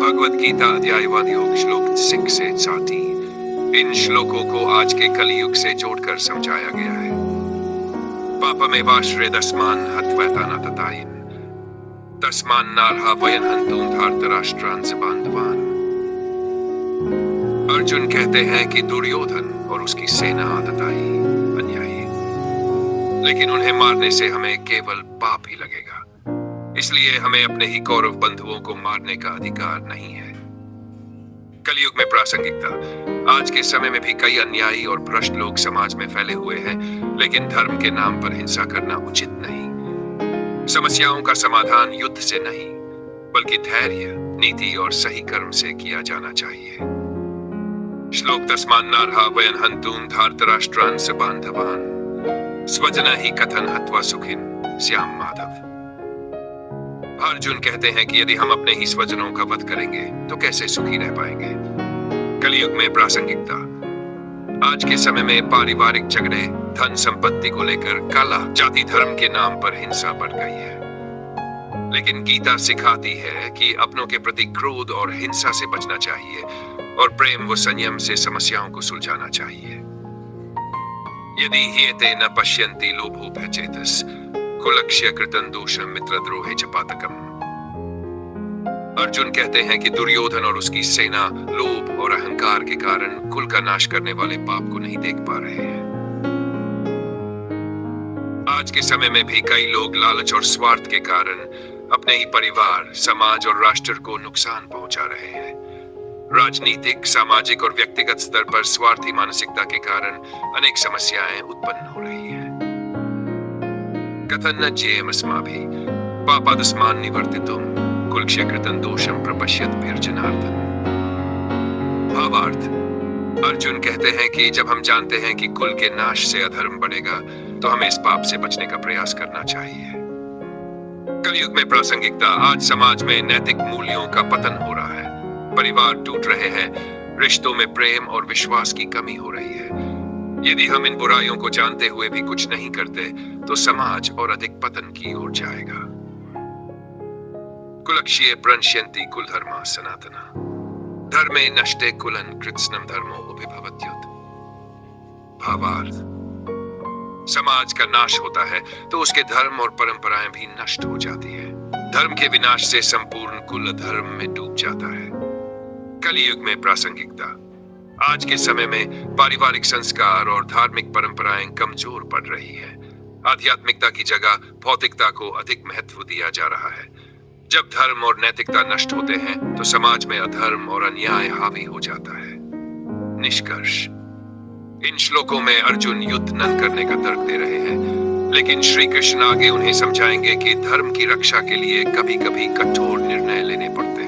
भगवद गीता अध्यायवाद योग श्लोक 6 से 7। इन श्लोकों को आज के कलयुग से जोड़कर समझाया गया है। पापमेवाश्रेदस्मान् हत्वा न ततायिन तस्मान्नार्हा वयं हन्तुं धार्तराष्ट्रान् च बान्धवान्। अर्जुन कहते हैं कि दुर्योधन और उसकी सेना आतताई अन्यायी, लेकिन उन्हें मारने से हमें केवल पाप ही लगेगा। इसलिए हमें अपने ही कौरव बंधुओं को मारने का अधिकार नहीं है। कलयुग में प्रासंगिकता। आज के समय में भी कई अन्यायी और भ्रष्ट लोग समाज में फैले हुए हैं, लेकिन धर्म के नाम पर हिंसा करना उचित नहीं। समस्याओं का समाधान युद्ध से नहीं, बल्कि धैर्य, नीति और सही कर्म से किया जाना चाहिए। श्लोक तस्मान्नार्हा वयं हन्तुं धार्तराष्ट्रान् च बान्धवान् स्वजन ही कथन हत्वा सुखिन श्याम माधव। अर्जुन कहते हैं कि यदि हम अपने ही स्वजनों का वध करेंगे तो कैसे सुखी रह पाएंगे। कलयुग में प्रासंगिकता। आज के समय में पारिवारिक झगड़े, धन संपत्ति को लेकर काला, जाति धर्म के नाम पर हिंसा बढ़ गई है। लेकिन गीता सिखाती है कि अपनों के प्रति क्रोध और हिंसा से बचना चाहिए और प्रेम व संयम से समस्याओं को सुलझाना चाहिए। यदि ह्येते न पश्यन्ति लोभोभयचेतस कुलक्ष्य कृतं दोषं मित्रद्रोहे च पातकम्। अर्जुन कहते हैं कि दुर्योधन और उसकी सेना लोभ और अहंकार के कारण कुल का नाश करने वाले पाप को नहीं देख पा रहे हैं। आज के समय में भी कई लोग लालच और स्वार्थ के कारण अपने ही परिवार, समाज और राष्ट्र को नुकसान पहुंचा रहे हैं। राजनीतिक, सामाजिक और व्यक्तिगत स्तर पर स्वार्थी मानसिकता के कारण अनेक समस्याएं उत्पन्न हो रही हैं। कथन न ज्ञेयमस्माभिः पापादस्मान् निवर्तितुं कुलक्ष्य कृतं दोषं प्रपश्यद्भिर्जनार्दन। भावार्थ। अर्जुन कहते हैं कि जब हम जानते हैं कि कुल के नाश से अधर्म बढ़ेगा, तो हमें इस पाप से बचने का प्रयास करना चाहिए। कलयुग में प्रासंगिकता। आज समाज में नैतिक मूल्यों का पतन हो रहा है। परिवार टूट रहे हैं, रिश्तों में प्रेम और विश्वास की कमी हो रही है। यदि हम इन बुराइयों को जानते हुए भी कुछ नहीं करते, तो समाज और अधिक पतन की ओर जाएगा। कुलक्ष्ये प्रणश्यन्ति कुलधर्मा सनातना धर्मे नष्टे कुलं कृत्स्नं धर्मो अभिभवत्युत। भावार्थ। समाज का नाश होता है तो उसके धर्म और परंपराएं भी नष्ट हो जाती है। धर्म के विनाश से संपूर्ण कुल धर्म में डूब जाता है। कलयुग में प्रासंगिकता। आज के समय में पारिवारिक संस्कार और धार्मिक परंपराएं कमजोर पड़ रही है। आध्यात्मिकता की जगह भौतिकता को अधिक महत्व दिया जा रहा है। जब धर्म और नैतिकता नष्ट होते हैं तो समाज में अधर्म और अन्याय हावी हो जाता है। निष्कर्ष। इन श्लोकों में अर्जुन युद्ध न करने का तर्क दे रहे हैं, लेकिन श्री कृष्ण आगे उन्हें समझाएंगे कि धर्म की रक्षा के लिए कभी-कभी कठोर निर्णय लेने पड़ते हैं।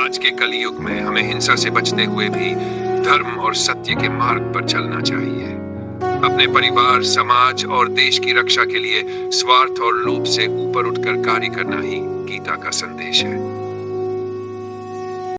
आज के कलयुग में हमें हिंसा से बचते हुए भी धर्म और सत्य के मार्ग पर चलना चाहिए। अपने परिवार, समाज और देश की रक्षा के लिए स्वार्थ और लोभ से ऊपर उठकर कार्य करना ही गीता का संदेश है।